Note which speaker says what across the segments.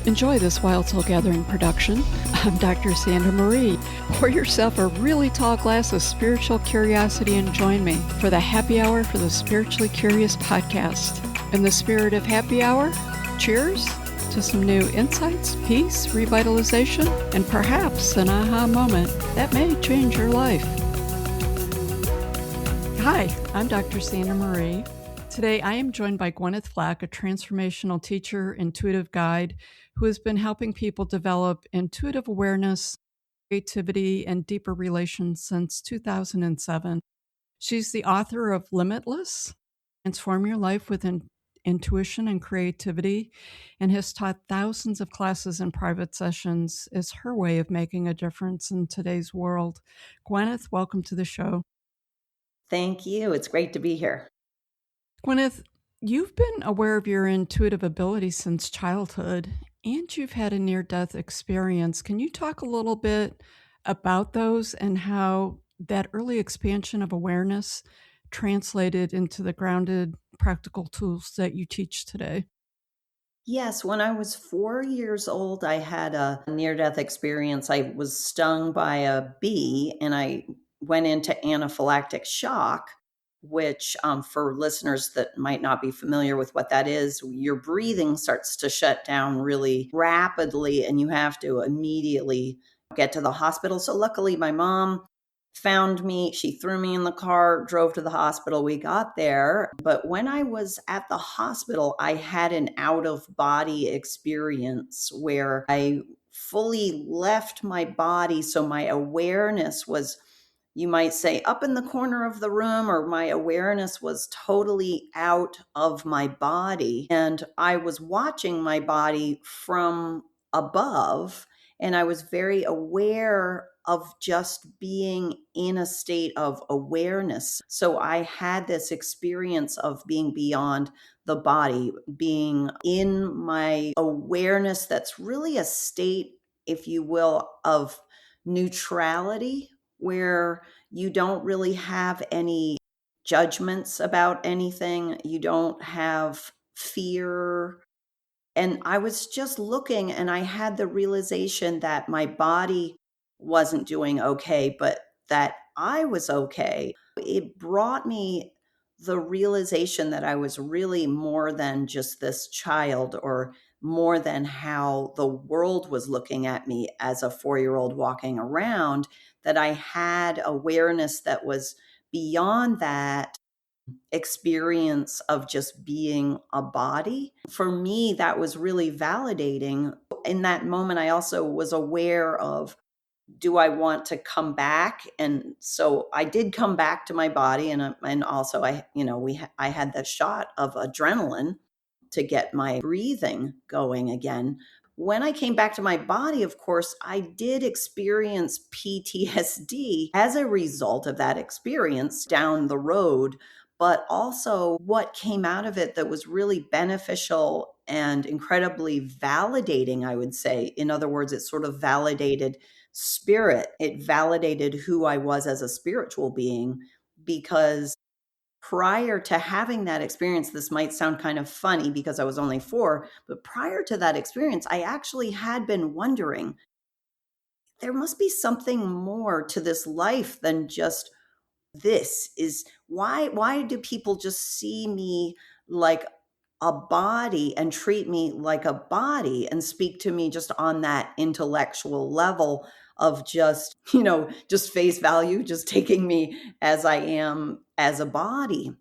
Speaker 1: Enjoy this Wild Soul Gathering production. I'm Dr. Sandra Marie. Pour yourself a really tall glass of spiritual curiosity and join me for the Happy Hour for the Spiritually Curious podcast. In the spirit of happy hour, cheers to some new insights, peace, revitalization, and perhaps an aha moment that may change your life. Hi, I'm Dr. Sandra Marie. Today, I am joined by Gwyneth Flack, a transformational teacher, intuitive guide, who has been helping people develop intuitive awareness, creativity, and deeper relations since 2007. She's the author of Limitless, Transform Your Life with Intuition and Creativity, and has taught thousands of classes and private sessions as her way of making a difference in today's world. Gwyneth, welcome to the show.
Speaker 2: Thank you. It's great to be here.
Speaker 1: Gwyneth, you've been aware of your intuitive abilities since childhood, and you've had a near-death experience. Can you talk a little bit about those and how that early expansion of awareness translated into the grounded, practical tools that you teach today?
Speaker 2: Yes, when I was 4 years old, I had a near-death experience. I was stung by a bee and I went into anaphylactic shock, which, for listeners that might not be familiar with what that is, your breathing starts to shut down really rapidly and you have to immediately get to the hospital. So luckily, my mom found me. She threw me in the car, drove to the hospital. We got there. But when I was at the hospital, I had an out of body experience where I fully left my body. So my awareness was, you might say, up in the corner of the room, or my awareness was totally out of my body. And I was watching my body from above, and I was very aware of just being in a state of awareness. So I had this experience of being beyond the body, being in my awareness that's really a state, if you will, of neutrality, where you don't really have any judgments about anything. You don't have fear. And I was just looking and I had the realization that my body wasn't doing okay, but that I was okay. It brought me the realization that I was really more than just this child, or more than how the world was looking at me as a 4-year-old walking around, that I had awareness that was beyond that experience of just being a body. For me, that was really validating. In that moment, I also was aware of, do I want to come back? And so I did come back to my body, and also I had the shot of adrenaline to get my breathing going again. When I came back to my body, of course, I did experience PTSD as a result of that experience down the road. But also, what came out of it that was really beneficial and incredibly validating, I would say. In other words, it sort of validated spirit. It validated who I was as a spiritual being, because prior to having that experience, this might sound kind of funny because I was only 4, but prior to that experience, I actually had been wondering, there must be something more to this life than just this. Is why do people just see me like a body and treat me like a body and speak to me just on that intellectual level of just, just face value, just taking me as I am as a body?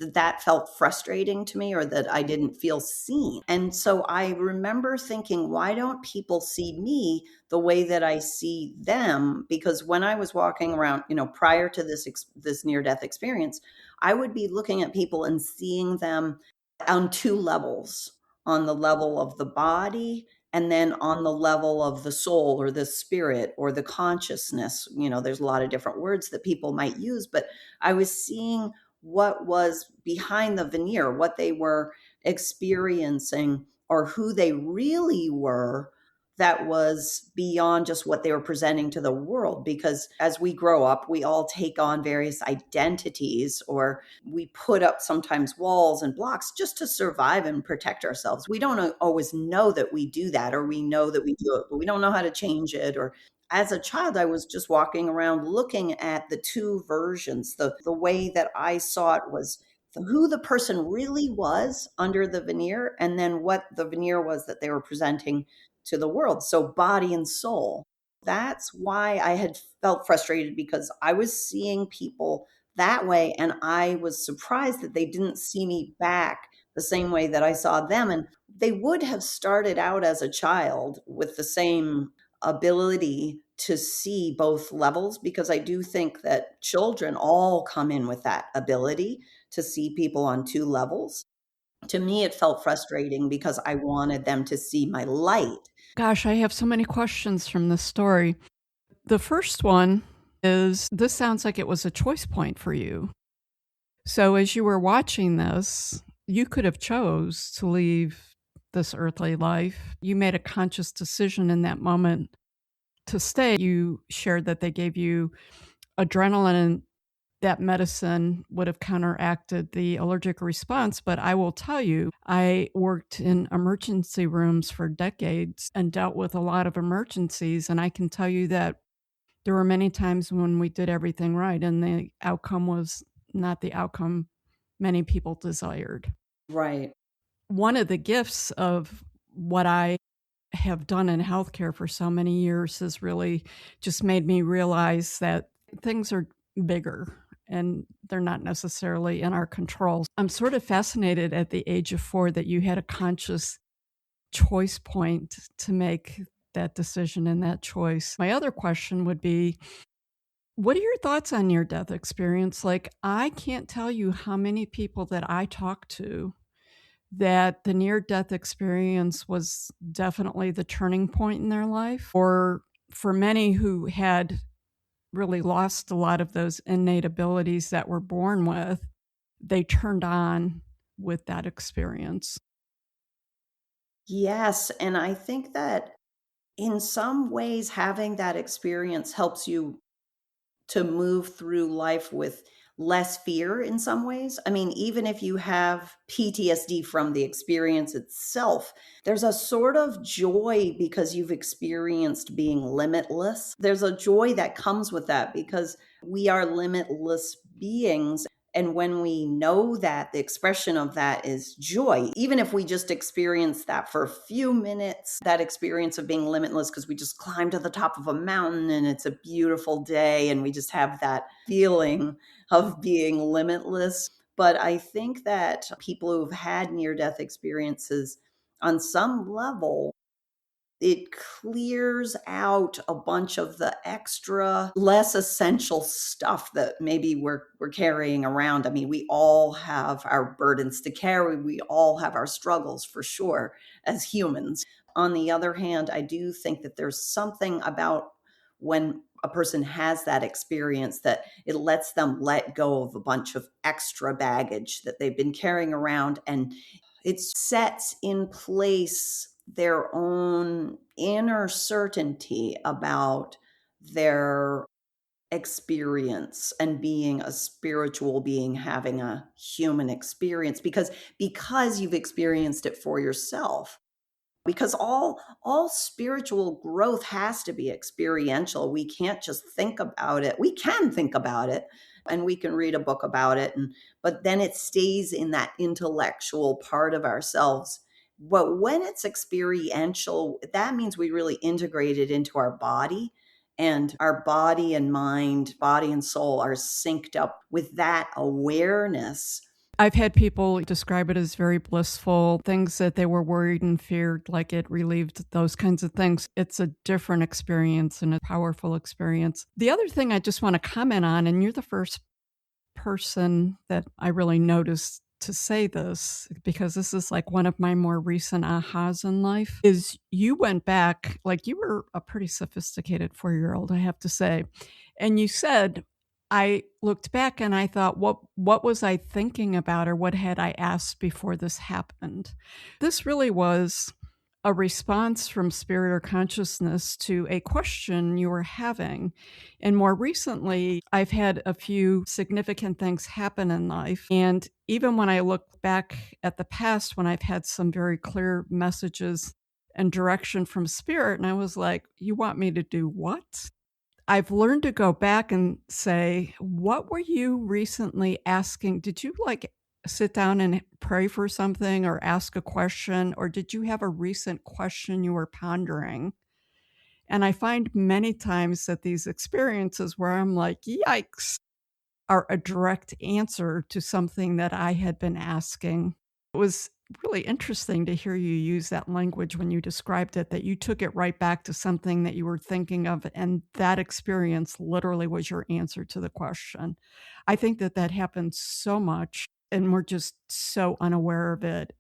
Speaker 2: That felt frustrating to me, or that I didn't feel seen. And so I remember thinking, why don't people see me the way that I see them? Because when I was walking around, prior to this near death experience, I would be looking at people and seeing them on 2 levels, on the level of the body and then on the level of the soul, or the spirit, or the consciousness. There's a lot of different words that people might use, but I was seeing what was behind the veneer, what they were experiencing, or who they really were, that was beyond just what they were presenting to the world. Because as we grow up, we all take on various identities, or we put up sometimes walls and blocks just to survive and protect ourselves. We don't always know that we do that, or we know that we do it, but we don't know how to change it. Or as a child, I was just walking around looking at the two versions. The way that I saw it was who the person really was under the veneer, and then what the veneer was that they were presenting to the world. So body and soul. That's why I had felt frustrated, because I was seeing people that way, and I was surprised that they didn't see me back the same way that I saw them. And they would have started out as a child with the same ability to see both levels, because I do think that children all come in with that ability to see people on two levels. To me, it felt frustrating because I wanted them to see my light.
Speaker 1: Gosh, I have so many questions from this story. The first one is, this sounds like it was a choice point for you. So as you were watching this, you could have chose to leave this earthly life. You made a conscious decision in that moment to stay. You shared that they gave you adrenaline, and that medicine would have counteracted the allergic response. But I will tell you, I worked in emergency rooms for decades and dealt with a lot of emergencies. And I can tell you that there were many times when we did everything right and the outcome was not the outcome many people desired.
Speaker 2: Right.
Speaker 1: One of the gifts of what I have done in healthcare for so many years has really just made me realize that things are bigger and they're not necessarily in our control. I'm sort of fascinated at the age of 4 that you had a conscious choice point to make that decision and that choice. My other question would be, what are your thoughts on near-death experience? Like, I can't tell you how many people that I talk to that the near-death experience was definitely the turning point in their life, or for many who had really lost a lot of those innate abilities that we're born with, they turned on with that experience.
Speaker 2: Yes. And I think that in some ways, having that experience helps you to move through life with less fear in some ways. I mean, even if you have PTSD from the experience itself, there's a sort of joy because you've experienced being limitless. There's a joy that comes with that because we are limitless beings. And when we know that, the expression of that is joy. Even if we just experience that for a few minutes, that experience of being limitless, because we just climbed to the top of a mountain and it's a beautiful day and we just have that feeling of being limitless. But I think that people who've had near death experiences, on some level, it clears out a bunch of the extra, less essential stuff that maybe we're carrying around. I mean, we all have our burdens to carry. We all have our struggles for sure as humans. On the other hand, I do think that there's something about when a person has that experience that it lets them let go of a bunch of extra baggage that they've been carrying around, and it sets in place their own inner certainty about their experience and being a spiritual being having a human experience, because you've experienced it for yourself. Because all spiritual growth has to be experiential. We can't just think about it. We can think about it and we can read a book about it, but then it stays in that intellectual part of ourselves. But when it's experiential, that means we really integrate it into our body, and our body and mind, body and soul are synced up with that awareness.
Speaker 1: I've had people describe it as very blissful, things that they were worried and feared, like it relieved those kinds of things. It's a different experience and a powerful experience. The other thing I just want to comment on, and you're the first person that I really noticed to say this, because this is like one of my more recent ahas in life, is you went back, like you were a pretty sophisticated 4-year-old, I have to say. And you said, I looked back and I thought, what was I thinking about, or what had I asked before this happened? This really was a response from spirit or consciousness to a question you were having. And more recently, I've had a few significant things happen in life. And even when I look back at the past, when I've had some very clear messages and direction from spirit, and I was like, you want me to do what? I've learned to go back and say, "What were you recently asking? Did you, like, sit down and pray for something or ask a question, or did you have a recent question you were pondering?" And I find many times that these experiences where I'm like, "Yikes," are a direct answer to something that I had been asking. It was really interesting to hear you use that language when you described it, that you took it right back to something that you were thinking of, and that experience literally was your answer to the question. I think that that happens so much, and we're just so unaware of it.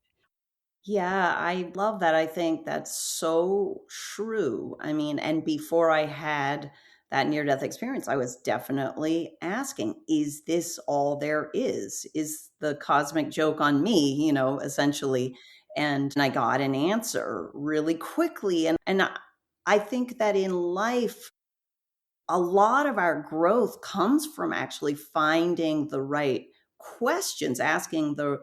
Speaker 2: Yeah, I love that. I think that's so true. I mean, and before I had that near death experience, I was definitely asking, is this all there is? Is the cosmic joke on me, essentially? And I got an answer really quickly. And I think that in life, a lot of our growth comes from actually finding the right questions, asking the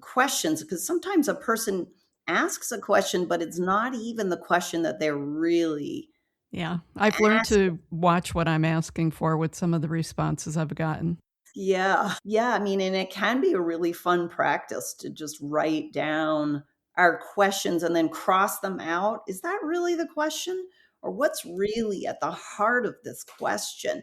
Speaker 2: questions, because sometimes a person asks a question, but it's not even the question that they're really
Speaker 1: Yeah, I've learned
Speaker 2: asking.
Speaker 1: to watch what I'm asking for with some of the responses I've gotten.
Speaker 2: Yeah. Yeah, I mean, and it can be a really fun practice to just write down our questions and then cross them out. Is that really the question? Or what's really at the heart of this question?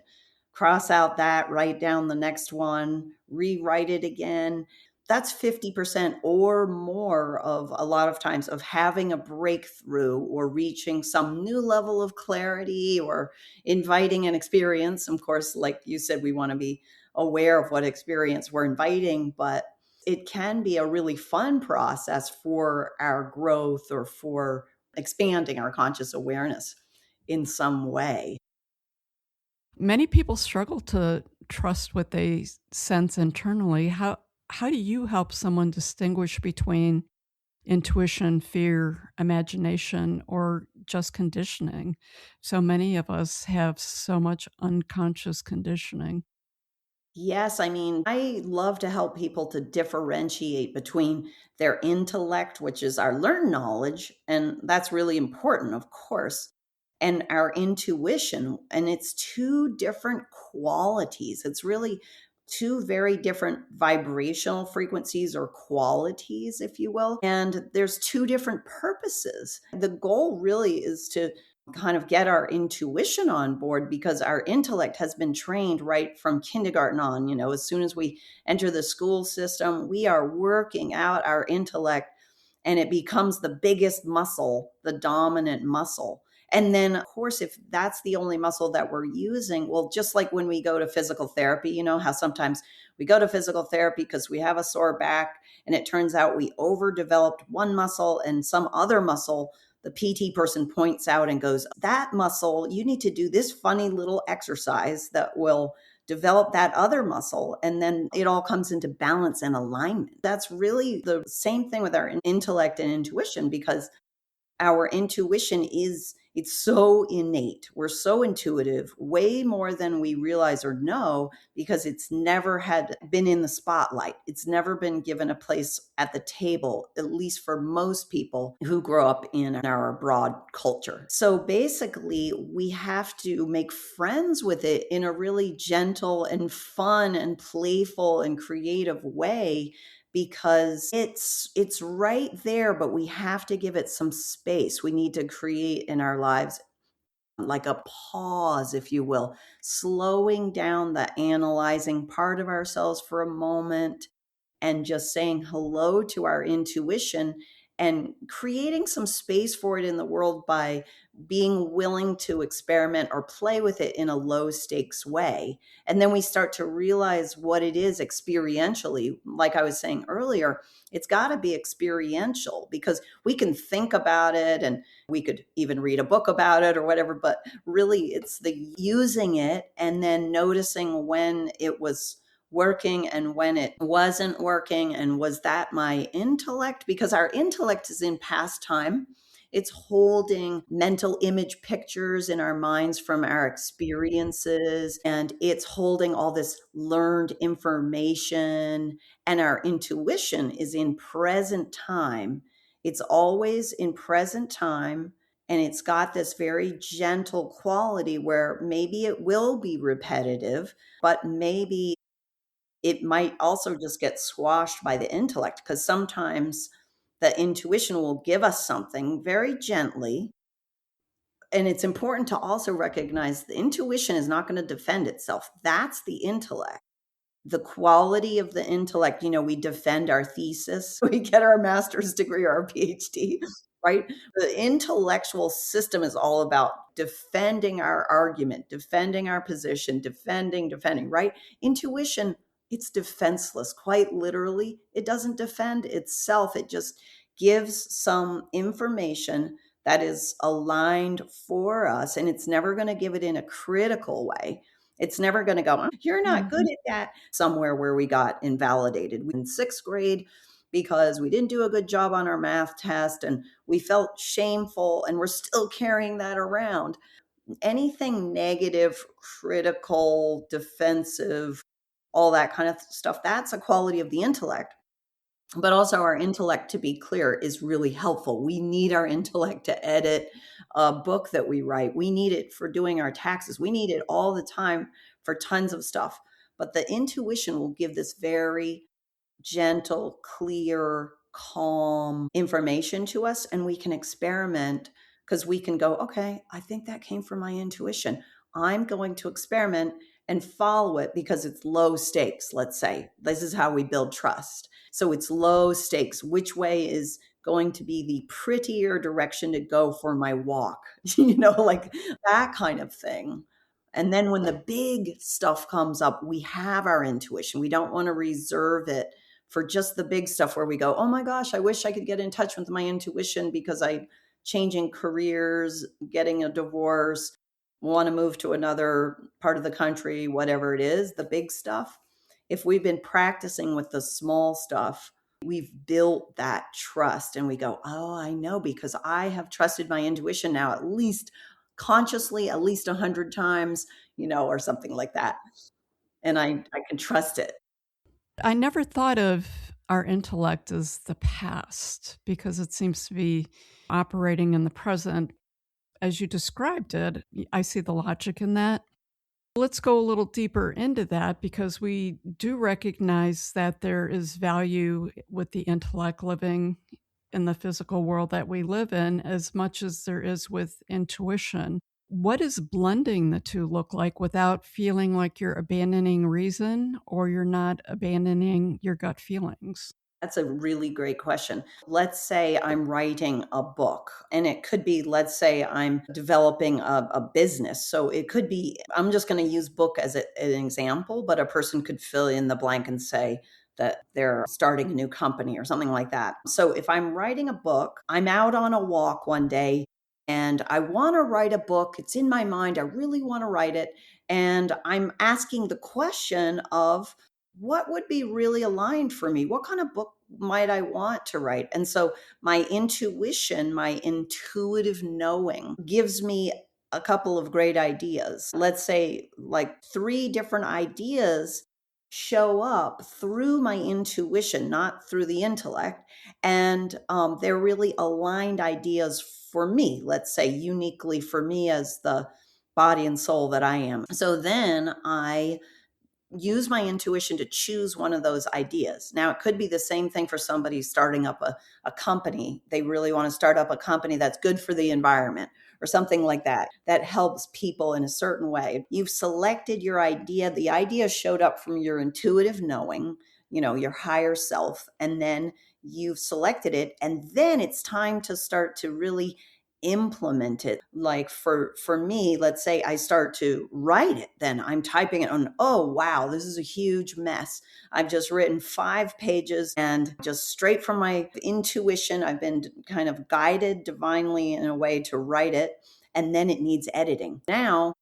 Speaker 2: Cross out that, write down the next one, rewrite it again. That's 50% or more of a lot of times of having a breakthrough or reaching some new level of clarity or inviting an experience. Of course, like you said, we want to be aware of what experience we're inviting, but it can be a really fun process for our growth or for expanding our conscious awareness in some way.
Speaker 1: Many people struggle to trust what they sense internally. How do you help someone distinguish between intuition, fear, imagination, or just conditioning? So many of us have so much unconscious conditioning.
Speaker 2: Yes, I mean, I love to help people to differentiate between their intellect, which is our learned knowledge, and that's really important, of course, and our intuition. And it's two different qualities. It's really two very different vibrational frequencies or qualities, if you will. And there's two different purposes. The goal really is to kind of get our intuition on board because our intellect has been trained right from kindergarten on. As soon as we enter the school system, we are working out our intellect and it becomes the biggest muscle, the dominant muscle. And then, of course, if that's the only muscle that we're using, well, just like when we go to physical therapy, how sometimes we go to physical therapy because we have a sore back and it turns out we overdeveloped one muscle and some other muscle the PT person points out and goes, that muscle, you need to do this funny little exercise that will develop that other muscle. And then it all comes into balance and alignment. That's really the same thing with our intellect and intuition because our intuition it's so innate. We're so intuitive, way more than we realize or know because it's never had been in the spotlight. It's never been given a place at the table, at least for most people who grow up in our broad culture. So basically, we have to make friends with it in a really gentle and fun and playful and creative way because it's right there, but we have to give it some space. We need to create in our lives like a pause, if you will, slowing down the analyzing part of ourselves for a moment and just saying hello to our intuition and creating some space for it in the world by being willing to experiment or play with it in a low stakes way. And then we start to realize what it is experientially. Like I was saying earlier, it's got to be experiential because we can think about it and we could even read a book about it or whatever, but really it's the using it and then noticing when it was working and when it wasn't working. And was that my intellect? Because our intellect is in past time. It's holding mental image pictures in our minds from our experiences, and it's holding all this learned information. And our intuition is in present time. It's always in present time. And it's got this very gentle quality where maybe it will be repetitive, but maybe it might also just get squashed by the intellect, because sometimes the intuition will give us something very gently. And it's important to also recognize the intuition is not going to defend itself. That's the intellect. The quality of the intellect, we defend our thesis, we get our master's degree or our PhD, right? The intellectual system is all about defending our argument, defending our position, defending, right? Intuition, it's defenseless. Quite literally, it doesn't defend itself. It just gives some information that is aligned for us, and it's never going to give it in a critical way. It's never going to go, you're not good at that. Somewhere where we got invalidated in sixth grade because we didn't do a good job on our math test and we felt shameful, and we're still carrying that around. Anything negative, critical, defensive, all that kind of stuff, that's a quality of the intellect. But also, our intellect, to be clear, is really helpful. We need our intellect to edit a book that we write. We need it for doing our taxes. We need it all the time for tons of stuff. But the intuition will give this very gentle, clear, calm information to us, and we can experiment, because we can go, okay, I think that came from my intuition. I'm going to experiment and follow it because it's low stakes. Let's say this is how we build trust. So it's low stakes. Which way is going to be the prettier direction to go for my walk? Like that kind of thing. And then when the big stuff comes up, we have our intuition. We don't want to reserve it for just the big stuff where we go, oh my gosh, I wish I could get in touch with my intuition because I'm changing careers, getting a divorce, want to move to another part of the country, whatever it is, the big stuff. If we've been practicing with the small stuff, we've built that trust, and we go, oh, I know, because I have trusted my intuition now at least consciously at least 100 times, or something like that. And I can trust it.
Speaker 1: I never thought of our intellect as the past because it seems to be operating in the present. As you described it, I see the logic in that. Let's go a little deeper into that, because we do recognize that there is value with the intellect living in the physical world that we live in as much as there is with intuition. What does blending the two look like without feeling like you're abandoning reason or you're not abandoning your gut feelings?
Speaker 2: That's a really great question. Let's say I'm writing a book, and it could be, let's say I'm developing a business. So it could be, I'm just going to use book as an example, but a person could fill in the blank and say that they're starting a new company or something like that. So if I'm writing a book, I'm out on a walk one day and I want to write a book. It's in my mind. I really want to write it. And I'm asking the question of, what would be really aligned for me? What kind of book might I want to write? And so my intuition, my intuitive knowing gives me a couple of great ideas. Let's say like 3 different ideas show up through my intuition, not through the intellect. And they're really aligned ideas for me, let's say uniquely for me as the body and soul that I am. So then I use my intuition to choose one of those ideas. Now, it could be the same thing for somebody starting up a company. They really want to start up a company that's good for the environment or something like that, that helps people in a certain way. You've selected your idea. The idea showed up from your intuitive knowing, your higher self, and then you've selected it. And then it's time to start to really implement it. Like for me, let's say I start to write it, then I'm typing it on, oh wow, this is a huge mess. I've just written 5 pages, and just straight from my intuition, I've been kind of guided divinely in a way to write it, and then it needs editing. Now,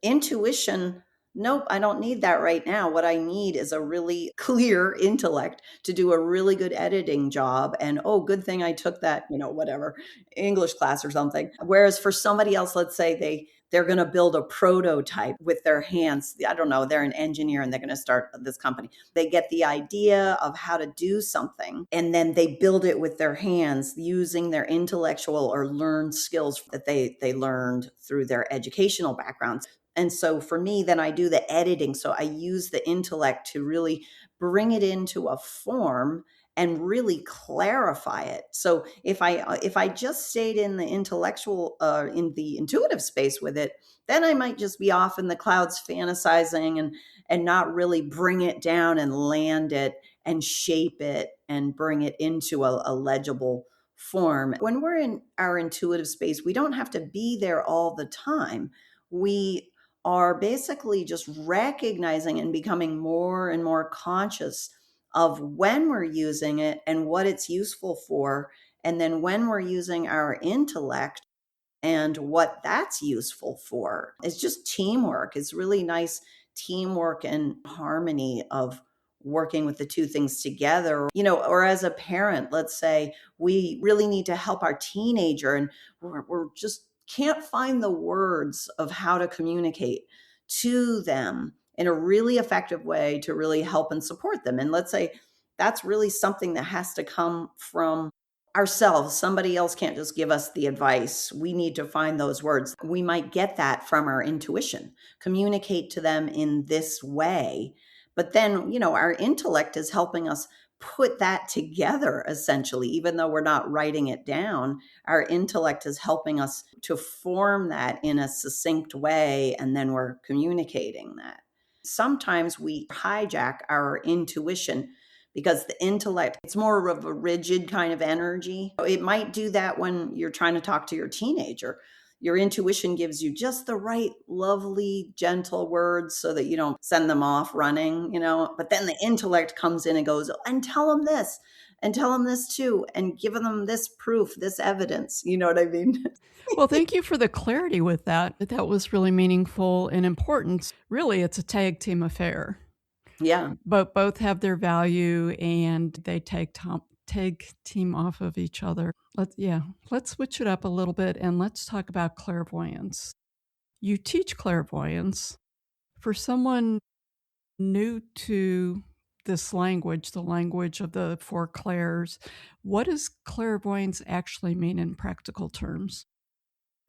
Speaker 2: intuition nope, I don't need that right now. What I need is a really clear intellect to do a really good editing job. And oh, good thing I took that, whatever, English class or something. Whereas for somebody else, let's say they're going to build a prototype with their hands. I don't know, they're an engineer and they're going to start this company. They get the idea of how to do something and then they build it with their hands using their intellectual or learned skills that they learned through their educational backgrounds. And so for me, then I do the editing. So I use the intellect to really bring it into a form and really clarify it. So if I just stayed in the intellectual in the intuitive space with it, then I might just be off in the clouds fantasizing and not really bring it down and land it and shape it and bring it into a legible form. When we're in our intuitive space, we don't have to be there all the time. We are basically just recognizing and becoming more and more conscious of when we're using it and what it's useful for. And then when we're using our intellect and what that's useful for. It's just teamwork. It's really nice teamwork and harmony of working with the two things together. Or as a parent, let's say we really need to help our teenager and we're just can't find the words of how to communicate to them in a really effective way to really help and support them. And let's say that's really something that has to come from ourselves. Somebody else can't just give us the advice. We need to find those words. We might get that from our intuition, communicate to them in this way. But then, our intellect is helping us put that together essentially, even though we're not writing it down. Our intellect is helping us to form that in a succinct way, and then we're communicating that. Sometimes we hijack our intuition because the intellect, it's more of a rigid kind of energy. It might do that when you're trying to talk to your teenager. Your intuition gives you just the right, lovely, gentle words so that you don't send them off running, But then the intellect comes in and goes, and tell them this, and tell them this too, and give them this proof, this evidence. You know what I mean?
Speaker 1: Well, thank you for the clarity with that. That was really meaningful and important. Really, it's a tag team affair.
Speaker 2: Yeah.
Speaker 1: But both have their value and they tag team off of each other. Let's switch it up a little bit and let's talk about clairvoyance. You teach clairvoyance. For someone new to this language, the language of the four clairs, what does clairvoyance actually mean in practical terms?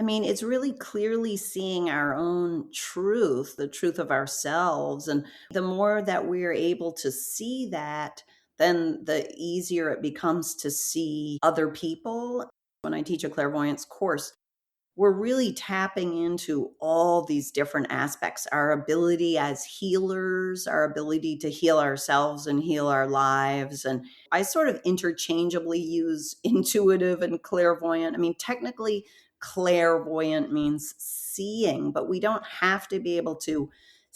Speaker 2: I mean, it's really clearly seeing our own truth, the truth of ourselves. And the more that we're able to see that, then the easier it becomes to see other people. When I teach a clairvoyance course, we're really tapping into all these different aspects, our ability as healers, our ability to heal ourselves and heal our lives. And I sort of interchangeably use intuitive and clairvoyant. I mean, technically, clairvoyant means seeing, but we don't have to be able to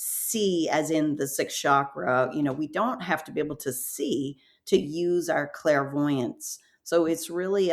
Speaker 2: see as in the sixth chakra. We don't have to be able to see to use our clairvoyance. So it's really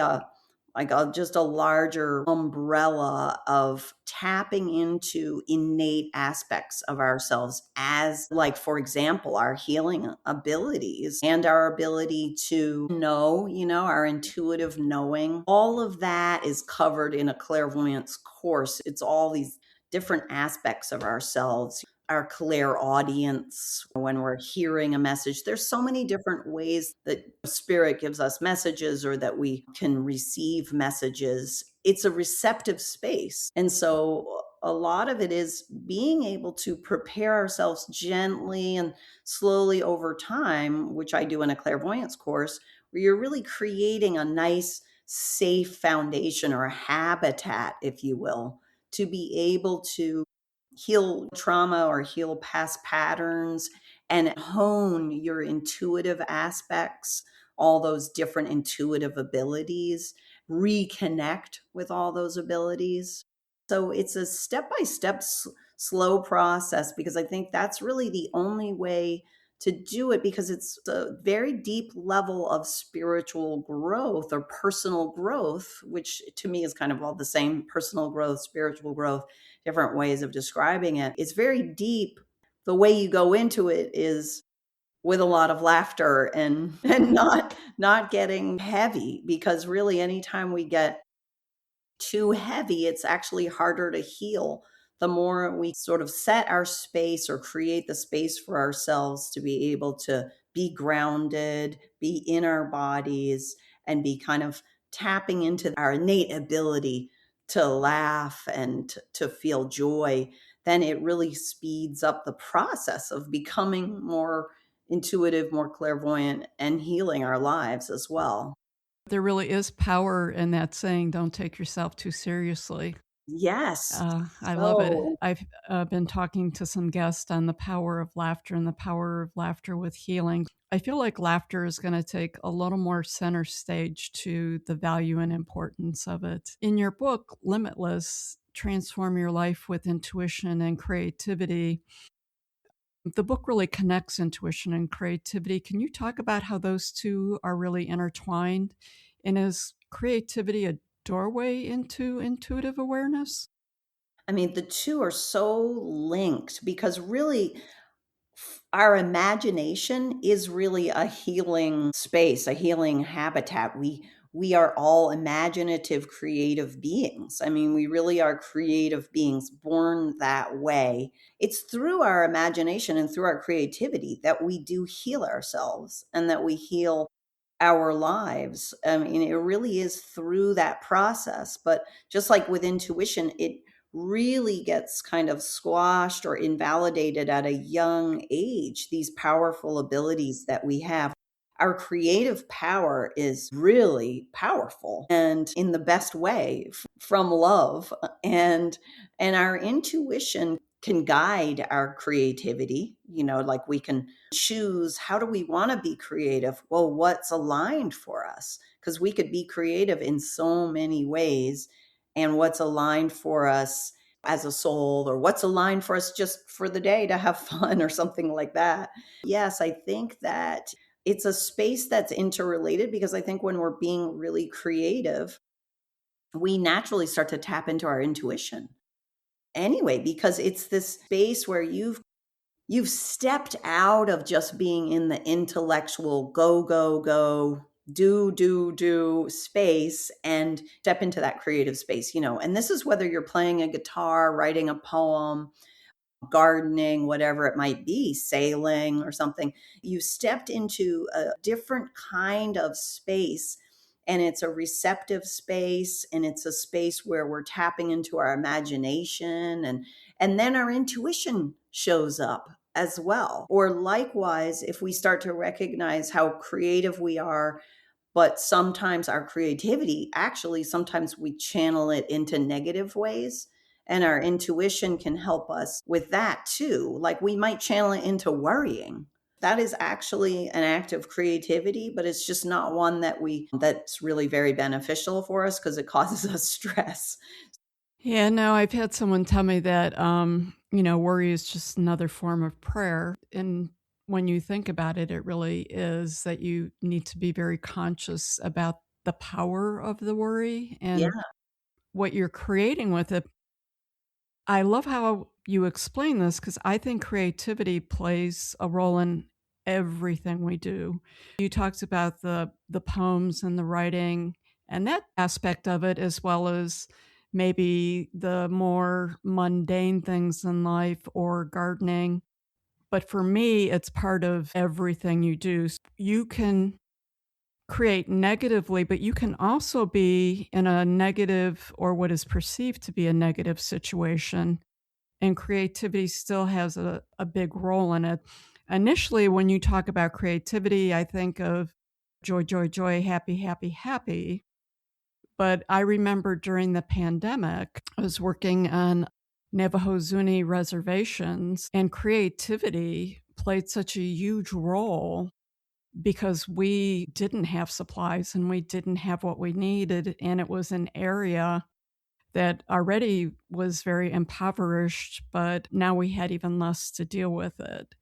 Speaker 2: just a larger umbrella of tapping into innate aspects of ourselves as, like, for example, our healing abilities and our ability to know, our intuitive knowing. All of that is covered in a clairvoyance course. It's all these different aspects of ourselves, our clairaudience when we're hearing a message. There's so many different ways that spirit gives us messages or that we can receive messages. It's a receptive space. And so a lot of it is being able to prepare ourselves gently and slowly over time, which I do in a clairvoyance course, where you're really creating a nice, safe foundation or a habitat, if you will, to be able to heal trauma or heal past patterns and hone your intuitive aspects, all those different intuitive abilities, reconnect with all those abilities. So it's a step by step, slow process because I think that's really the only way to do it because it's a very deep level of spiritual growth or personal growth, which to me is kind of all the same: personal growth, spiritual growth, different ways of describing it. It's very deep the way you go into it is with a lot of laughter and not getting heavy, because really anytime we get too heavy, it's actually harder to heal. The more we sort of set our space or create the space for ourselves to be able to be grounded, be in our bodies, and be kind of tapping into our innate ability to laugh and to feel joy, then it really speeds up the process of becoming more intuitive, more clairvoyant, and healing our lives as well.
Speaker 1: There really is power in that saying, "Don't take yourself too seriously."
Speaker 2: Yes.
Speaker 1: I love it.
Speaker 2: So
Speaker 1: I've been talking to some guests on the power of laughter and the power of laughter with healing. I feel like laughter is going to take a little more center stage to the value and importance of it. In your book, Limitless, Transform Your Life with Intuition and Creativity, the book really connects intuition and creativity. Can you talk about how those two are really intertwined? And is creativity a doorway into intuitive awareness?
Speaker 2: I mean, the 2 are so linked because really our imagination is really a healing space, a healing habitat. We are all imaginative, creative beings. I mean, we really are creative beings born that way. It's through our imagination and through our creativity that we do heal ourselves and that we heal our lives. I mean, it really is through that process. But just like with intuition, it really gets kind of squashed or invalidated at a young age, these powerful abilities that we have. Our creative power is really powerful and in the best way from love, and our intuition can guide our creativity. Like we can choose, how do we want to be creative? Well, what's aligned for us? Because we could be creative in so many ways, and what's aligned for us as a soul, or what's aligned for us just for the day to have fun or something like that. Yes, I think that it's a space that's interrelated, because I think when we're being really creative, we naturally start to tap into our intuition anyway, because it's this space where you've stepped out of just being in the intellectual go, go, go, do space, and step into that creative space. And this is whether you're playing a guitar, writing a poem, gardening, whatever it might be, sailing or something. You stepped into a different kind of space, and it's a receptive space, and it's a space where we're tapping into our imagination, and then our intuition shows up as well. Or likewise, if we start to recognize how creative we are, but sometimes our creativity, actually, sometimes we channel it into negative ways. And our intuition can help us with that too. Like we might channel it into worrying. That is actually an act of creativity, but it's just not one that's really very beneficial for us, because it causes us stress.
Speaker 1: Yeah, no, I've had someone tell me that, worry is just another form of prayer. And when you think about it, it really is that you need to be very conscious about the power of the worry
Speaker 2: Yeah.
Speaker 1: and what you're creating with it. I love how you explain this because I think creativity plays a role in everything we do. You talked about the poems and the writing and that aspect of it, as well as maybe the more mundane things in life or gardening. But for me, it's part of everything you do. You can create negatively, but you can also be in a negative or what is perceived to be a negative situation, and creativity still has a big role in it. Initially, when you talk about creativity, I think of joy, joy, joy, happy, happy, happy. But I remember during the pandemic, I was working on Navajo Zuni reservations, and creativity played such a huge role because we didn't have supplies and we didn't have what we needed. And it was an area that already was very impoverished, but now we had even less to deal with it.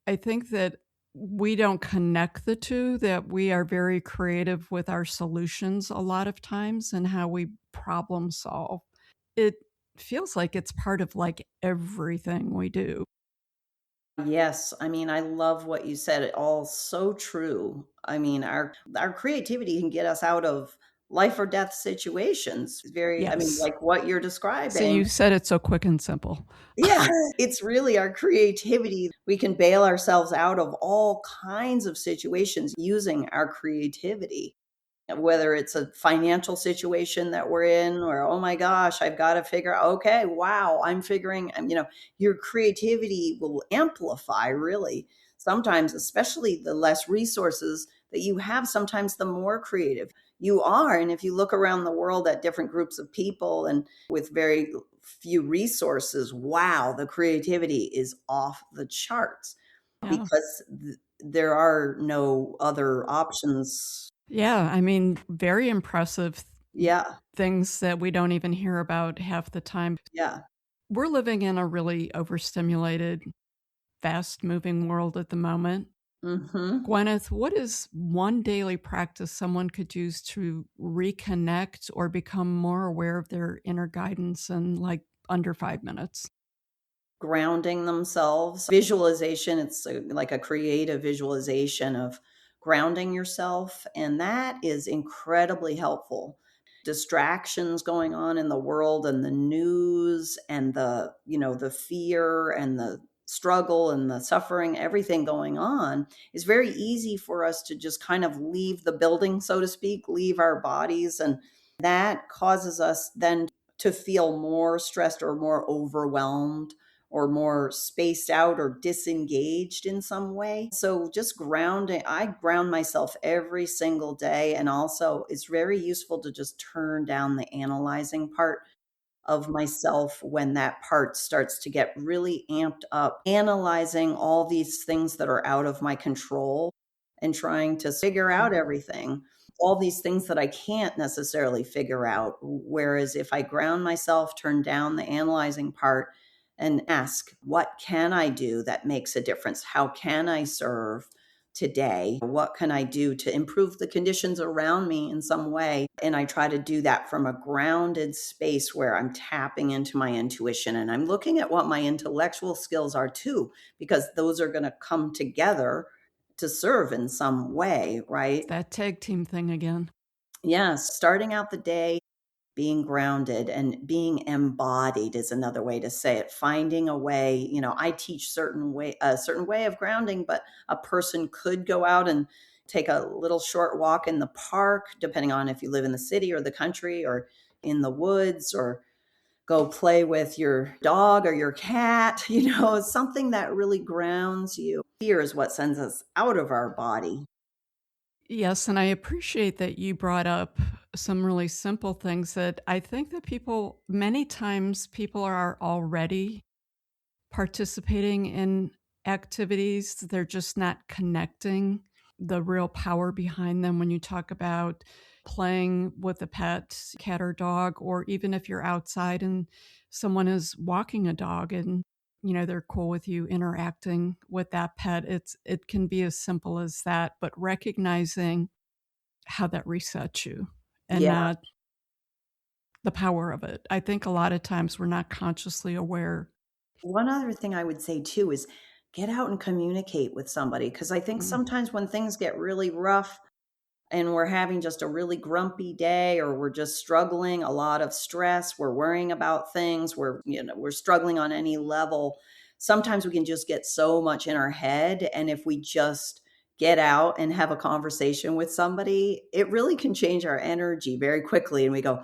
Speaker 1: I think that we don't connect the two, that we are very creative with our solutions a lot of times and how we problem solve. It feels like it's part of like everything we do.
Speaker 2: Yes, I mean, I love what you said, it all so true. I mean, our creativity can get us out of life or death situations. Very I mean,
Speaker 1: Yes.
Speaker 2: like what you're
Speaker 1: See,
Speaker 2: describing.
Speaker 1: you said it so quick and simple.
Speaker 2: Yeah, it's really our creativity. We can bail ourselves out of all kinds of situations using our creativity. Whether it's a financial situation that we're in or, "Oh my gosh, I've gotta figure out okay, wow, I'm figuring" your creativity will amplify really. Sometimes, especially the less resources that you have, sometimes the more creative you are, and if you look around the world at different groups of people and with very few resources, wow, the creativity is off the charts
Speaker 1: Yeah.
Speaker 2: because there are no other options.
Speaker 1: Yeah, I mean, very impressive
Speaker 2: Yeah,
Speaker 1: things that we don't even hear about half the time.
Speaker 2: yeah.
Speaker 1: We're living in a really overstimulated, fast-moving world at the moment.
Speaker 2: Mhm.
Speaker 1: Gwyneth, what is one daily practice someone could use to reconnect or become more aware of their inner guidance in, like, under 5 minutes?
Speaker 2: Grounding themselves. Visualization, it's like a creative visualization of grounding yourself, and that is incredibly helpful. Distractions going on in the world and the news and the fear and the struggle and the suffering, everything going on is very easy for us to just kind of leave the building, so to speak, leave our bodies. And that causes us then to feel more stressed or more overwhelmed or more spaced out or disengaged in some way. So just grounding, I ground myself every single day. And also, it's very useful to just turn down the analyzing part of myself when that part starts to get really amped up, analyzing all these things that are out of my control and trying to figure out everything. All these things that I can't necessarily figure out. Whereas if I ground myself, turn down the analyzing part, and ask, what can I do that makes a difference? How can I serve today? What can I do to improve the conditions around me in some way? And I try to do that from a grounded space where I'm tapping into my intuition and I'm looking at what my intellectual skills are too, because those are going to come together to serve in some way, right?
Speaker 1: That tag team thing again.
Speaker 2: Yes, starting out the day being grounded and being embodied is another way to say it. Finding a way, I teach a certain way of grounding, but a person could go out and take a little short walk in the park, depending on if you live in the city or the country or in the woods, or go play with your dog or your cat, something that really grounds you. Fear is what sends us out of our body.
Speaker 1: Yes, and I appreciate that you brought up some really simple things that I think that people many times people are already participating in activities, they're just not connecting the real power behind them when you talk about playing with a pet, cat or dog, or even if you're outside and someone is walking a dog and they're cool with you interacting with that pet. It can be as simple as that, but recognizing how that resets you and
Speaker 2: Yeah.
Speaker 1: not the power of it. I think a lot of times we're not consciously aware.
Speaker 2: One other thing I would say too is get out and communicate with somebody because I think
Speaker 1: Mm.
Speaker 2: sometimes when things get really rough and we're having just a really grumpy day or we're just struggling, a lot of stress, we're worrying about things, we're struggling on any level. Sometimes we can just get so much in our head and if we just get out and have a conversation with somebody, it really can change our energy very quickly and we go,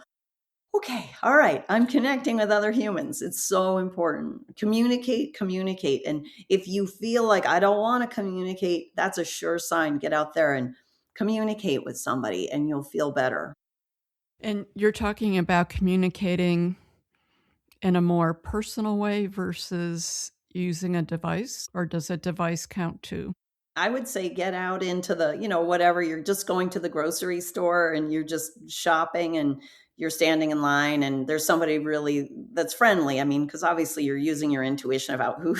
Speaker 2: okay, all right, I'm connecting with other humans. It's so important. Communicate, communicate. And if you feel like I don't want to communicate, that's a sure sign. Get out there and communicate with somebody and you'll feel better.
Speaker 1: And you're talking about communicating in a more personal way versus using a device, or does a device count too?
Speaker 2: I would say get out into whatever, you're just going to the grocery store and you're just shopping and you're standing in line and there's somebody really that's friendly. I mean, because obviously you're using your intuition about who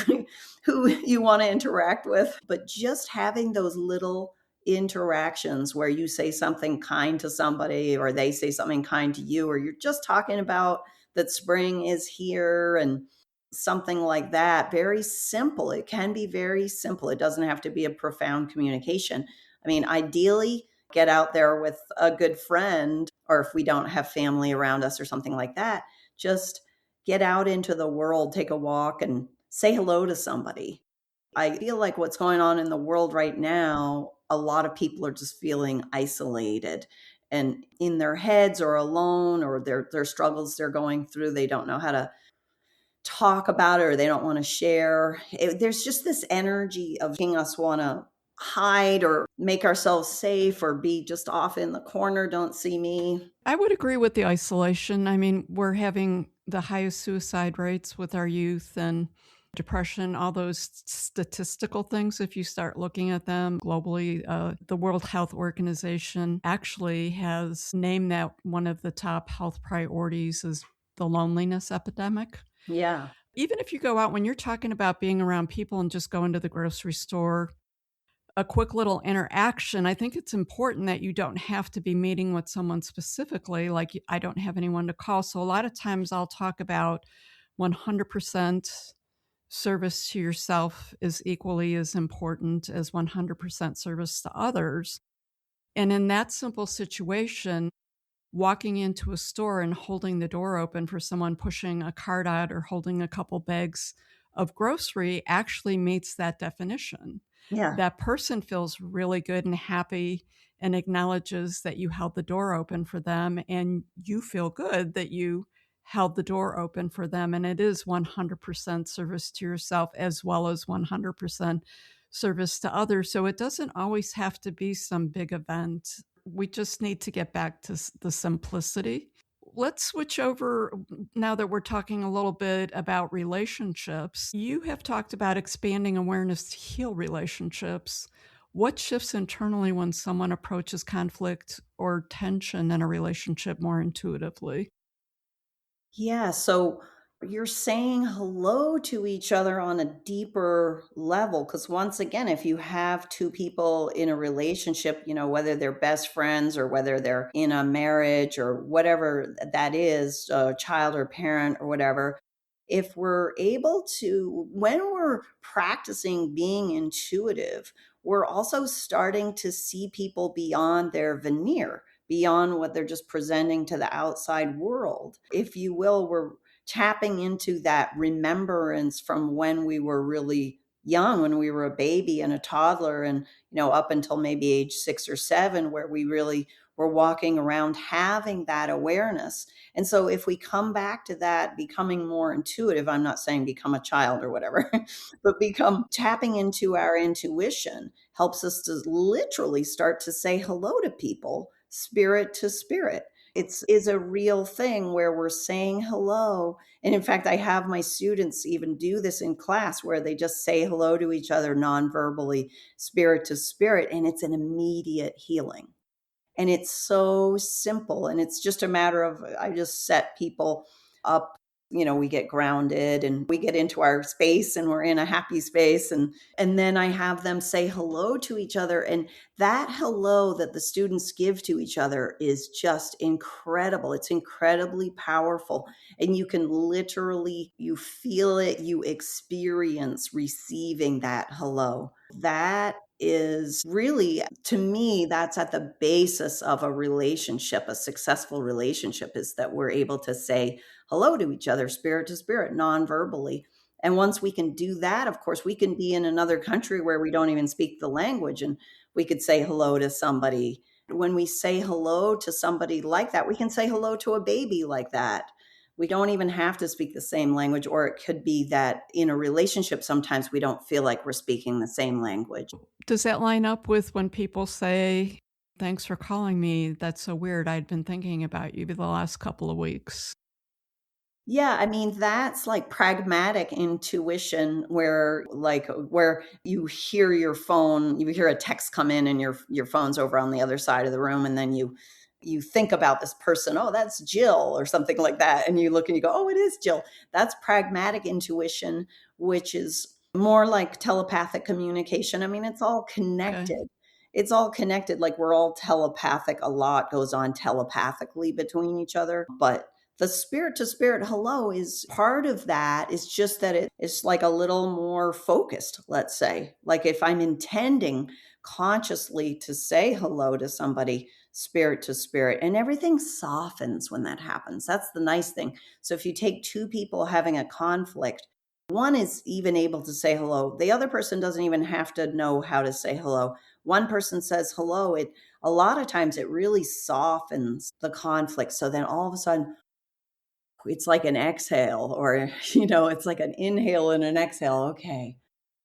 Speaker 2: who you want to interact with, but just having those little interactions where you say something kind to somebody or they say something kind to you, or you're just talking about that spring is here and something like that. Very simple. It can be very simple. It doesn't have to be a profound communication. I mean, ideally, get out there with a good friend, or if we don't have family around us or something like that, just get out into the world, take a walk, and say hello to somebody. I feel like what's going on in the world right now, a lot of people are just feeling isolated and in their heads or alone, or their struggles they're going through. They don't know how to talk about it, or they don't want to share. There's just this energy of making us want to hide or make ourselves safe or be just off in the corner, don't see me.
Speaker 1: I would agree with the isolation. I mean, we're having the highest suicide rates with our youth and depression, all those statistical things. If you start looking at them globally, the World Health Organization actually has named that one of the top health priorities is the loneliness epidemic.
Speaker 2: Yeah.
Speaker 1: Even if you go out, when you're talking about being around people and just going to the grocery store, a quick little interaction, I think it's important that you don't have to be meeting with someone specifically. Like, I don't have anyone to call. So a lot of times I'll talk about 100% service to yourself is equally as important as 100% service to others. And in that simple situation, walking into a store and holding the door open for someone pushing a cart out or holding a couple bags of grocery actually meets that definition.
Speaker 2: Yeah.
Speaker 1: That person feels really good and happy and acknowledges that you held the door open for them, and you feel good that you held the door open for them. And it is 100% service to yourself as well as 100% service to others. So it doesn't always have to be some big event. We just need to get back to the simplicity. Let's switch over now that we're talking a little bit about relationships. You have talked about expanding awareness to heal relationships. What shifts internally when someone approaches conflict or tension in a relationship more intuitively?
Speaker 2: Yeah, so you're saying hello to each other on a deeper level. Because once again, if you have two people in a relationship, whether they're best friends or whether they're in a marriage or whatever that is, a child or parent or whatever, if we're able to, when we're practicing being intuitive, we're also starting to see people beyond their veneer, beyond what they're just presenting to the outside world. If you will, we're tapping into that remembrance from when we were really young, when we were a baby and a toddler, and up until maybe age 6 or 7, where we really were walking around having that awareness. And so if we come back to that, becoming more intuitive, I'm not saying become a child or whatever, but become tapping into our intuition helps us to literally start to say hello to people, spirit to spirit. It's is a real thing where we're saying hello. And in fact, I have my students even do this in class where they just say hello to each other non-verbally, spirit to spirit, and it's an immediate healing. And it's so simple. And it's just a matter of, I just set people up, we get grounded and we get into our space and we're in a happy space. And then I have them say hello to each other. And that hello that the students give to each other is just incredible. It's incredibly powerful. And you can literally, you feel it, you experience receiving that hello. That is really, to me, that's at the basis of a relationship, a successful relationship, is that we're able to say hello to each other, spirit to spirit, non-verbally. And once we can do that, of course, we can be in another country where we don't even speak the language and we could say hello to somebody. When we say hello to somebody like that, we can say hello to a baby like that. We don't even have to speak the same language, or it could be that in a relationship, sometimes we don't feel like we're speaking the same language.
Speaker 1: Does that line up with when people say, "Thanks for calling me. That's so weird. I'd been thinking about you the last couple of weeks."
Speaker 2: Yeah, I mean, that's like pragmatic intuition where you hear your phone, you hear a text come in and your phone's over on the other side of the room, and then you think about this person, oh, that's Jill or something like that, and you look and you go, oh, it is Jill. That's pragmatic intuition, which is more like telepathic communication. I mean, it's all
Speaker 1: Okay.
Speaker 2: connected. It's all connected. Like we're all telepathic. A lot goes on telepathically between each other, but The spirit to spirit hello is part of that. It's just that it's like a little more focused, let's say. Like if I'm intending consciously to say hello to somebody, spirit to spirit, and everything softens when that happens. That's the nice thing. So if you take two people having a conflict, one is even able to say hello. The other person doesn't even have to know how to say hello. One person says hello. It a lot of times it really softens the conflict. So then all of a sudden it's like an exhale or it's like an inhale and an exhale. Okay.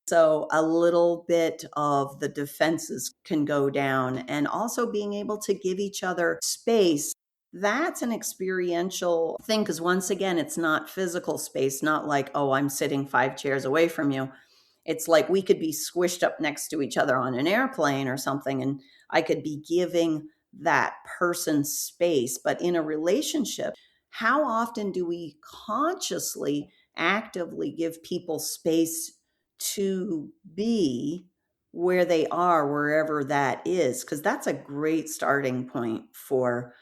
Speaker 2: So a little bit of the defenses can go down and also being able to give each other space. That's an experiential thing because once again, it's not physical space, not like, oh, I'm sitting 5 chairs away from you. It's like we could be squished up next to each other on an airplane or something, and I could be giving that person space. But in a relationship, how often do we consciously, actively give people space to be where they are, wherever that is? Because that's a great starting point for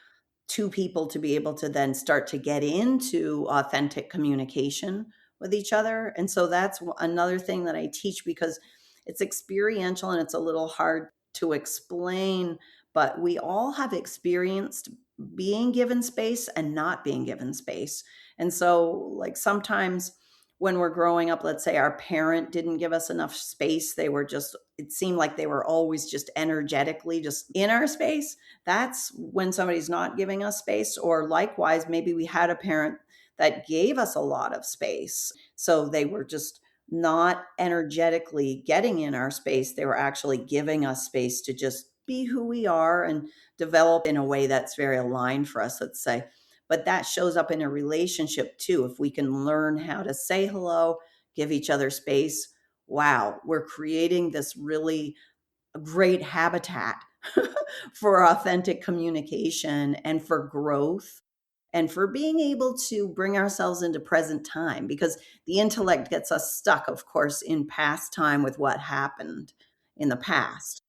Speaker 2: two people to be able to then start to get into authentic communication with each other. And so that's another thing that I teach because it's experiential and it's a little hard to explain, but we all have experienced being given space and not being given space. And so, like, sometimes when we're growing up, let's say our parent didn't give us enough space, they were just, it seemed like they were always just energetically just in our space. That's when somebody's not giving us space. Or likewise, maybe we had a parent that gave us a lot of space. So they were just not energetically getting in our space. They were actually giving us space to just be who we are and develop in a way that's very aligned for us, let's say. But that shows up in a relationship too. If we can learn how to say hello, give each other space, wow, we're creating this really great habitat for authentic communication and for growth and for being able to bring ourselves into present time because the intellect gets us stuck, of course, in past time with what happened in the past.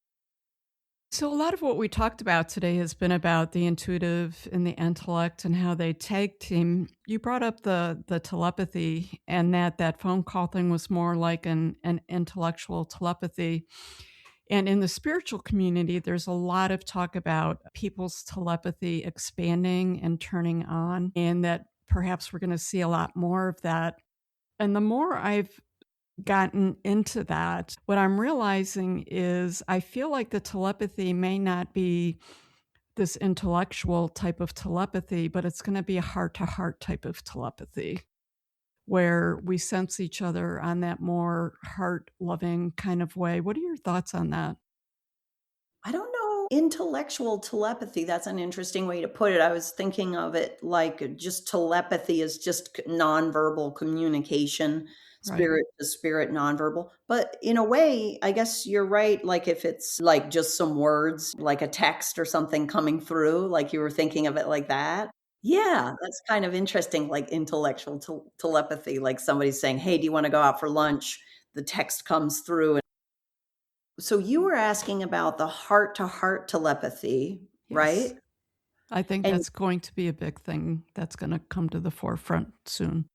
Speaker 1: So, a lot of what we talked about today has been about the intuitive and the intellect and how they tag team. You brought up the telepathy and that phone call thing was more like an intellectual telepathy. And in the spiritual community, there's a lot of talk about people's telepathy expanding and turning on, and that perhaps we're going to see a lot more of that. And the more I've gotten into that, what I'm realizing is I feel like the telepathy may not be this intellectual type of telepathy, but it's going to be a heart to heart type of telepathy where we sense each other on that more heart loving kind of way. What are your thoughts on that?
Speaker 2: I don't know. Intellectual telepathy, that's an interesting way to put it. I was thinking of it like just telepathy is just nonverbal communication,
Speaker 1: Right.
Speaker 2: spirit to spirit, nonverbal. But in a way, I guess you're right. Like if it's like just some words, like a text or something coming through, like you were thinking of it like that. Yeah, that's kind of interesting, like intellectual telepathy, like somebody saying, hey, do you want to go out for lunch? The text comes through. So you were asking about the heart to heart telepathy,
Speaker 1: Yes.
Speaker 2: right?
Speaker 1: I think
Speaker 2: And
Speaker 1: that's going to be a big thing that's going to come to the forefront soon.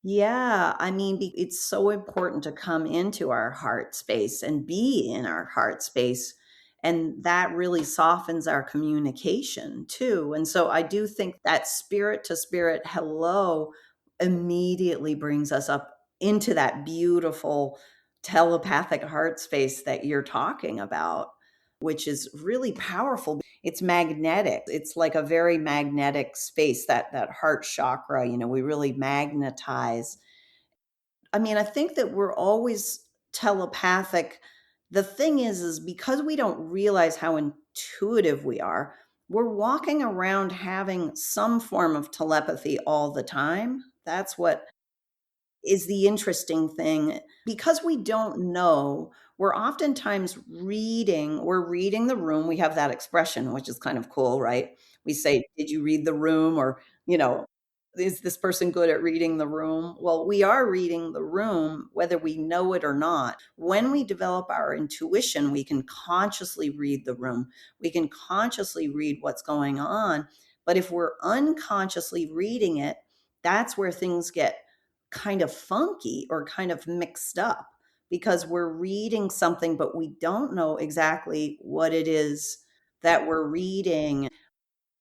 Speaker 2: yeah, I mean, it's so important to come into our heart space and be in our heart space. And that really softens our communication too. And so I do think that spirit to spirit hello immediately brings us up into that beautiful telepathic heart space that you're talking about, which is really powerful. It's magnetic. It's like a very magnetic space, that heart chakra, we really magnetize. I mean, I think that we're always telepathic. The thing is because we don't realize how intuitive we are, we're walking around having some form of telepathy all the time. That's what is the interesting thing. Because we don't know, we're reading the room. We have that expression, which is kind of cool, right? We say, did you read the room? Or, you know, is this person good at reading the room? Well, we are reading the room, whether we know it or not. When we develop our intuition, we can consciously read the room. We can consciously read what's going on. But if we're unconsciously reading it, that's where things get kind of funky or kind of mixed up because we're reading something, but we don't know exactly what it is that we're reading.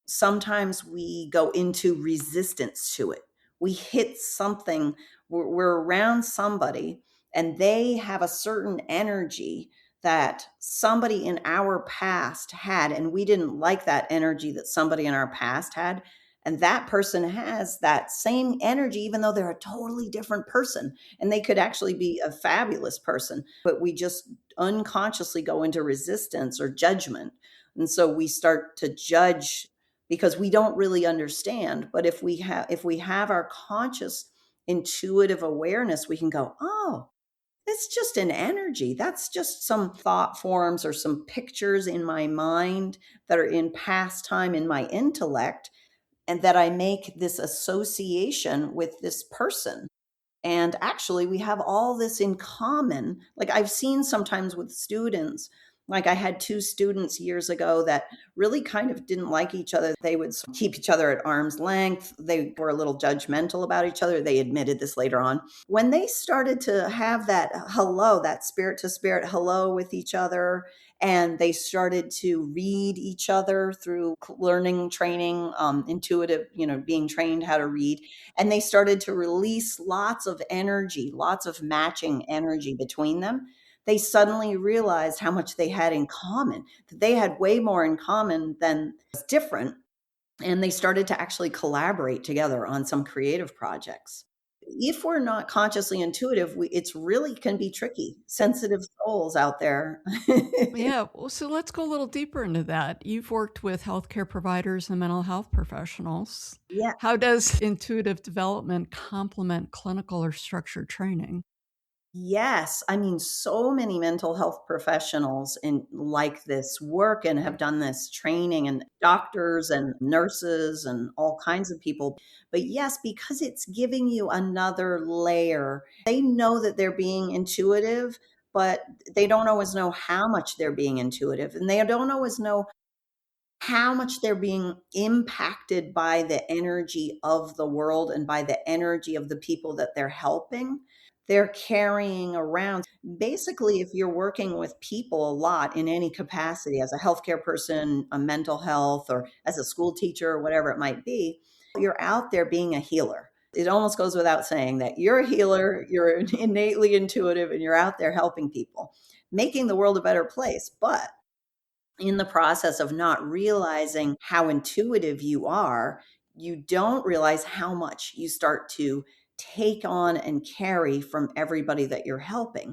Speaker 2: Sometimes we go into resistance to it. We hit something, we're around somebody, and they have a certain energy that somebody in our past had, and we didn't like that energy that somebody in our past had. And that person has that same energy, even though they're a totally different person. And they could actually be a fabulous person, but we just unconsciously go into resistance or judgment. And so we start to judge because we don't really understand. But if we have our conscious intuitive awareness, we can go, oh, it's just an energy. That's just some thought forms or some pictures in my mind that are in past time in my intellect, and that I make this association with this person. And actually, we have all this in common. Like I've seen sometimes with students, like I had two students years ago that really kind of didn't like each other. They would keep each other at arm's length. They were a little judgmental about each other. They admitted this later on. When they started to have that hello, that spirit to spirit hello with each other, and they started to read each other through learning, training, intuitive, being trained how to read, and they started to release lots of energy, lots of matching energy between them. They suddenly realized how much they had in common, that they had way more in common than was different. And they started to actually collaborate together on some creative projects. If we're not consciously intuitive, it's really can be tricky. Sensitive souls out there.
Speaker 1: Yeah, well, so let's go a little deeper into that. You've worked with healthcare providers and mental health professionals.
Speaker 2: Yeah.
Speaker 1: How does intuitive development complement clinical or structured training?
Speaker 2: Yes, I mean, so many mental health professionals in like this work and have done this training, and doctors and nurses and all kinds of people. But yes, because it's giving you another layer. They know that they're being intuitive, but they don't always know how much they're being intuitive, and they don't always know how much they're being impacted by the energy of the world and by the energy of the people that they're helping. They're carrying around. Basically, if you're working with people a lot in any capacity, as a healthcare person, a mental health, or as a school teacher, or whatever it might be, you're out there being a healer. It almost goes without saying that you're a healer, you're innately intuitive, and you're out there helping people, making the world a better place. But in the process of not realizing how intuitive you are, you don't realize how much you start to take on and carry from everybody that you're helping.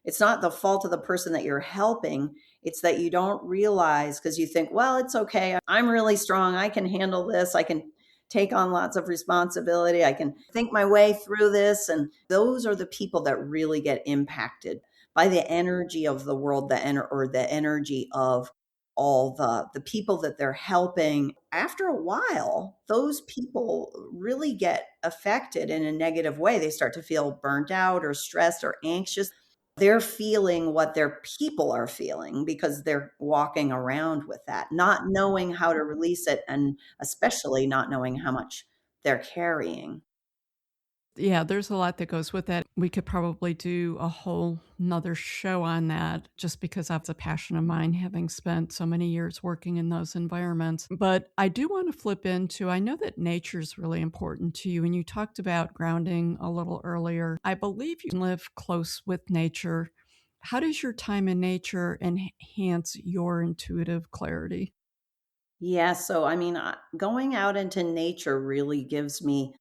Speaker 2: It's not the fault of the person that you're helping. It's that you don't realize because you think, well, it's okay. I'm really strong. I can handle this. I can take on lots of responsibility. I can think my way through this. And those are the people that really get impacted by the energy of the world, or the energy of all the people that they're helping. After a while, those people really get affected in a negative way. They start to feel burnt out or stressed or anxious. They're feeling what their people are feeling because they're walking around with that, not knowing how to release it, and especially not knowing how much they're carrying.
Speaker 1: Yeah, there's a lot that goes with that. We could probably do a whole nother show on that just because that's a passion of mine, having spent so many years working in those environments. But I do want to flip into I know that nature is really important to you, and you talked about grounding a little earlier. I believe you live close with nature. How does your time in nature enhance your intuitive clarity?
Speaker 2: Yeah, so I mean, going out into nature really gives me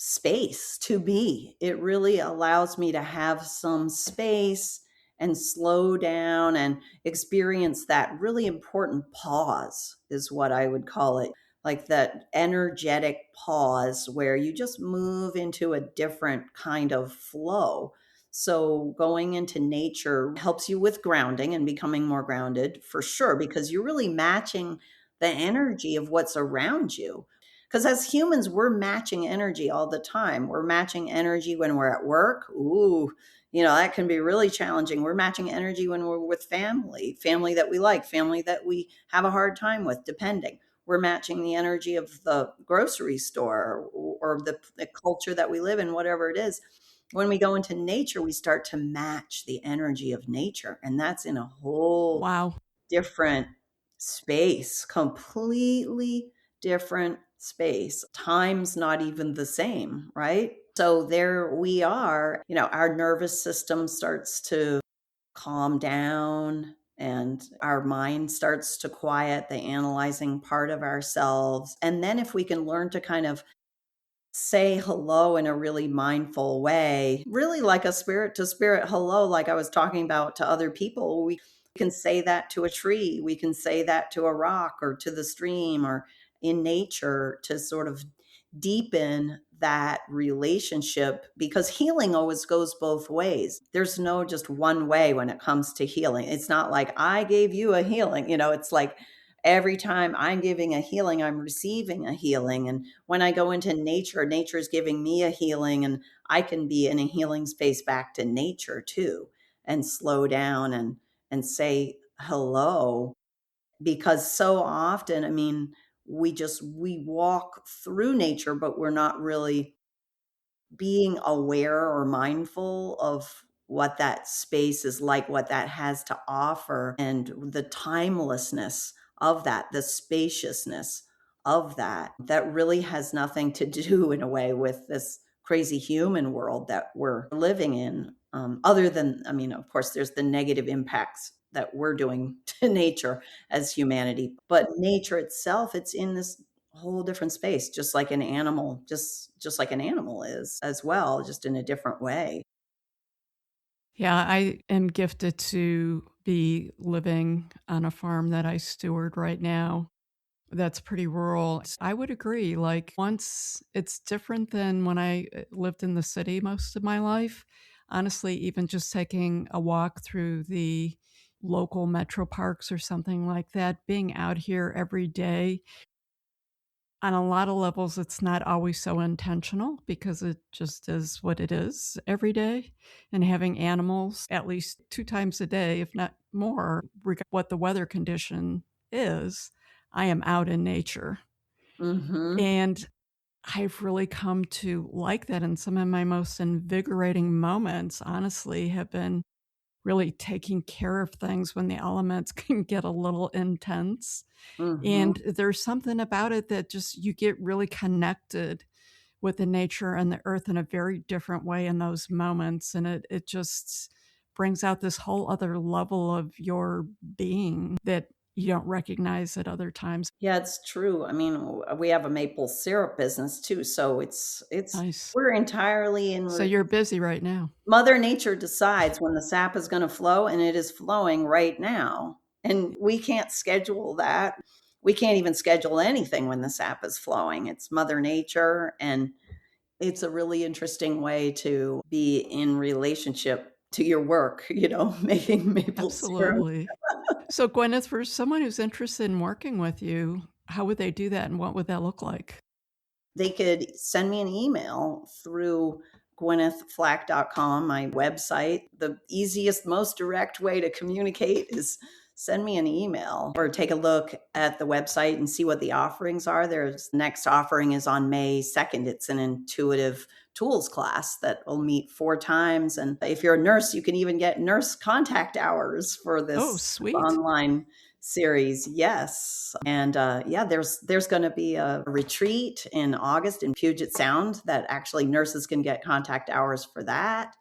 Speaker 2: space to be. It really allows me to have some space and slow down and experience that really important pause, is what I would call it. Like that energetic pause where you just move into a different kind of flow. So, going into nature helps you with grounding and becoming more grounded for sure, because you're really matching the energy of what's around you. Because as humans, we're matching energy all the time. We're matching energy when we're at work. Ooh, that can be really challenging. We're matching energy when we're with family, family that we like, family that we have a hard time with, depending. we're matching the energy of the grocery store or the culture that we live in, whatever it is. When we go into nature, we start to match the energy of nature, and that's in a whole
Speaker 1: Wow.
Speaker 2: different space, completely different space. Time's not even the same, right? So there we are, our nervous system starts to calm down and our mind starts to quiet the analyzing part of ourselves. And then if we can learn to kind of say hello in a really mindful way, really like a spirit to spirit hello, like I was talking about to other people. We can say that to a tree, we can say that to a rock or to the stream or in nature to sort of deepen that relationship, because healing always goes both ways. There's no just one way when it comes to healing. It's not like I gave you a healing, it's like every time I'm giving a healing, I'm receiving a healing. And when I go into nature, nature is giving me a healing, and I can be in a healing space back to nature too, and slow down and say hello. Because so often, I mean, we walk through nature, but we're not really being aware or mindful of what that space is like, what that has to offer, and the timelessness of that, the spaciousness of that, that really has nothing to do in a way with this crazy human world that we're living in. Other than, I mean, of course, there's the negative impacts that we're doing to nature as humanity, but nature itself, it's in this whole different space, just like an animal, just like an animal is as well, just in a different way.
Speaker 1: Yeah, I am gifted to be living on a farm that I steward right now. That's pretty rural. I would agree. Like, once it's different than when I lived in the city most of my life. Honestly, even just taking a walk through the local metro parks or something like that, being out here every day, on a lot of levels, it's not always so intentional because it just is what it is every day. And having animals at least 2 times a day, if not more, what the weather condition is, I am out in nature.
Speaker 2: Mhm.
Speaker 1: And I've really come to like that. And some of my most invigorating moments, honestly, have been really taking care of things when the elements can get a little intense.
Speaker 2: Mhm.
Speaker 1: And there's something about it that just you get really connected with the nature and the earth in a very different way in those moments. And it just brings out this whole other level of your being that you don't recognize at other times.
Speaker 2: Yeah, it's true. I mean, we have a maple syrup business too, so it's
Speaker 1: Nice.
Speaker 2: we're entirely in
Speaker 1: So you're busy right now.
Speaker 2: Mother Nature decides when the sap is gonna flow, and it is flowing right now, and we can't schedule that. We can't even schedule anything when the sap is flowing. It's Mother Nature, and it's a really interesting way to be in relationship to your work, making maple syrup.
Speaker 1: Absolutely. So, Gwyneth, for someone who's interested in working with you, how would they do that and what would that look like?
Speaker 2: They could send me an email through gwynethflack.com, my website. The easiest, most direct way to communicate is send me an email or take a look at the website and see what the offerings are. There's next offering is on May 2nd. It's an intuitive tools class that will meet 4 times. And if you're a nurse, you can even get nurse contact hours for
Speaker 1: Oh,
Speaker 2: this
Speaker 1: sweet.
Speaker 2: online series. Yes. And yeah, there's going to be a retreat in August in Puget Sound that actually nurses can get contact hours for that.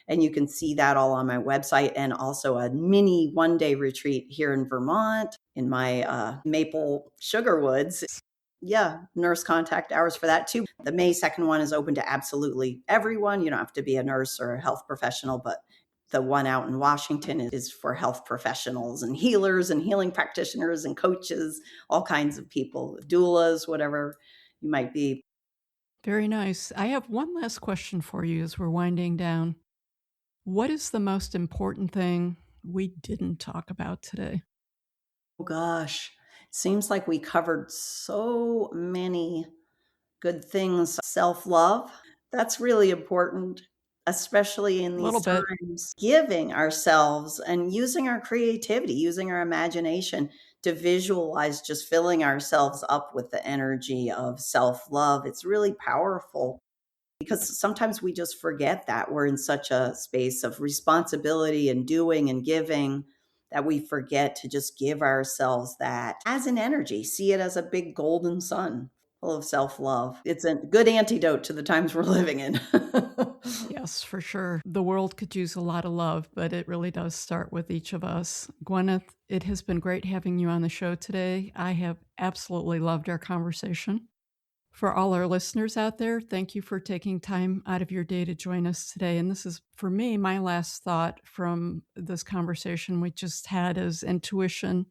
Speaker 2: And you can see that all on my website, and also a mini 1-day retreat here in Vermont in my maple sugar woods. Yeah, nurse contact hours for that too. The May 2nd one is open to absolutely everyone. You don't have to be a nurse or a health professional, but the one out in Washington is for health professionals and healers and healing practitioners and coaches, all kinds of people, doulas, whatever you might be.
Speaker 1: Very nice. I have one last question for you as we're winding down. What is the most important thing we didn't talk about today?
Speaker 2: Oh gosh, seems like we covered so many good things. Self love, that's really important, especially in
Speaker 1: A little
Speaker 2: these
Speaker 1: bit.
Speaker 2: times. Giving ourselves and using our creativity, using our imagination to visualize just filling ourselves up with the energy of self-love. It's really powerful because sometimes we just forget that we're in such a space of responsibility and doing and giving that we forget to just give ourselves that as an energy. See it as a big golden sun full of self-love. It's a good antidote to the times we're living in.
Speaker 1: Yes, for sure. The world could use a lot of love, but it really does start with each of us. Gwyneth, it has been great having you on the show today. I have absolutely loved our conversation. For all our listeners out there, thank you for taking time out of your day to join us today. And this is, for me, my last thought from this conversation we just had is intuition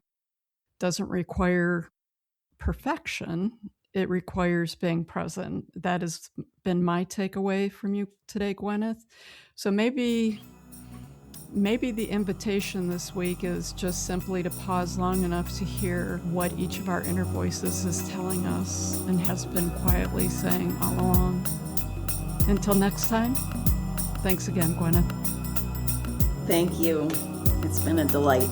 Speaker 1: doesn't require perfection. It requires being present. That has been my takeaway from you today, Gwyneth. So maybe the invitation this week is just simply to pause long enough to hear what each of our inner voices is telling us and has been quietly saying all along. Until next time, thanks again, Gwyneth.
Speaker 2: Thank you. It's been a delight.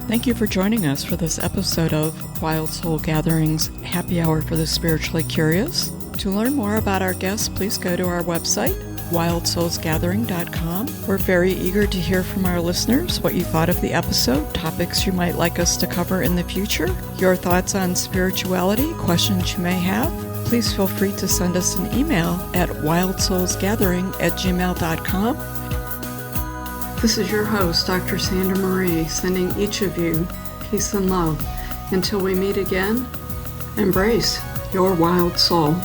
Speaker 1: Thank you for joining us for this episode of Wild Soul Gatherings Happy Hour for the Spiritually Curious. To learn more about our guests, please go to our website, wildsoulsgathering.com. We're very eager to hear from our listeners what you thought of the episode, topics you might like us to cover in the future, your thoughts on spirituality, questions you may have. Please feel free to send us an email at wildsoulsgathering@gmail.com. This is your host, Dr. Sandra Marie, sending each of you peace and love. Until we meet again, embrace your wild soul.